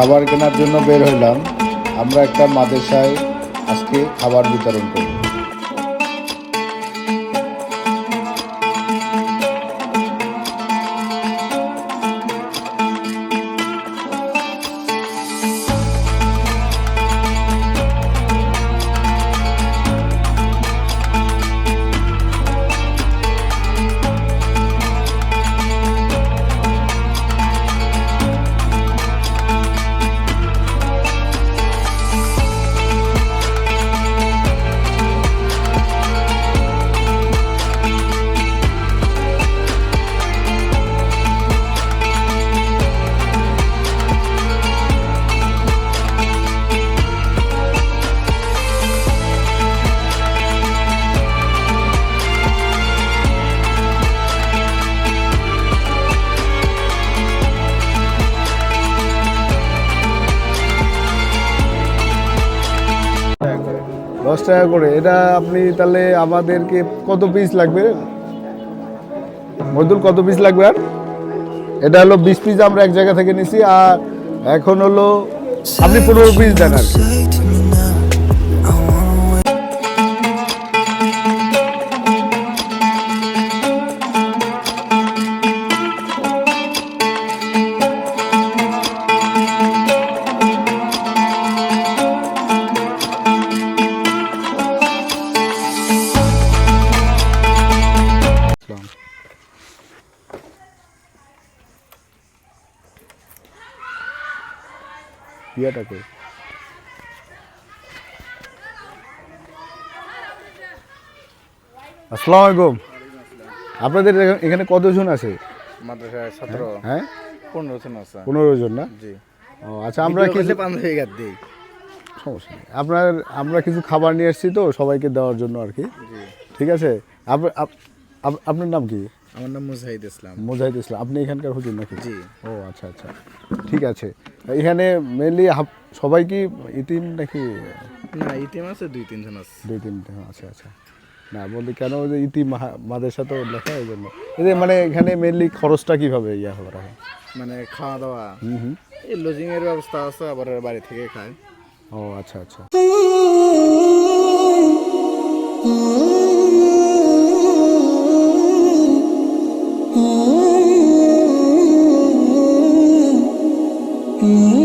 খাবার কেনার জন্য বের হইলাম। আমরা একটা মাদ্রাসায় আজকে খাবার বিতরণ করব। ৳10 করে। এটা আপনি তাহলে আমাদেরকে কত পিস লাগবে মজদুর, কত পিস লাগবে? আর এটা হলো 20 পিস আমরা এক জায়গা থেকে নিছি, আর এখন হলো আপনি 15 পিস দেন আর কি। ইয়েটাকে আসসালামু আলাইকুম। আপনাদের এখানে কতজন আছে মাদ্রাসায়? 17। হ্যাঁ 15 জন আছে। 15 জন না? জি। ও আচ্ছা, আমরা কিছু সমস্যা নেই। আমরা কিছু খাবার নিয়ে এসেছি তো সবাইকে দেওয়ার জন্য আর কি। ঠিক আছে। আপনার নাম কি? আমার নাম মুজাহিদ ইসলাম। মুজাহিদ ইসলাম। আপনি এখানকার হুজুর নাকি? জি। ও আচ্ছা আচ্ছা, ঠিক আছে। এখানে মেনলি সবাই কি ইতিম নাকি? না, ইতিম আছে 2-3 জন আছে। 2-3 জন। আচ্ছা আচ্ছা। না বলতে কেন, ওই যে ইতিম মাদ্রাসা তো লেখা, এই জন্য। মানে এখানে মেনলি খরচটা কিভাবে করা হয়? মানে খাওয়া দাওয়া, এই লজিং এর ব্যবস্থা আছে, আবার বাড়ি থেকে খায়। ও আচ্ছা আচ্ছা। Mm-hmm.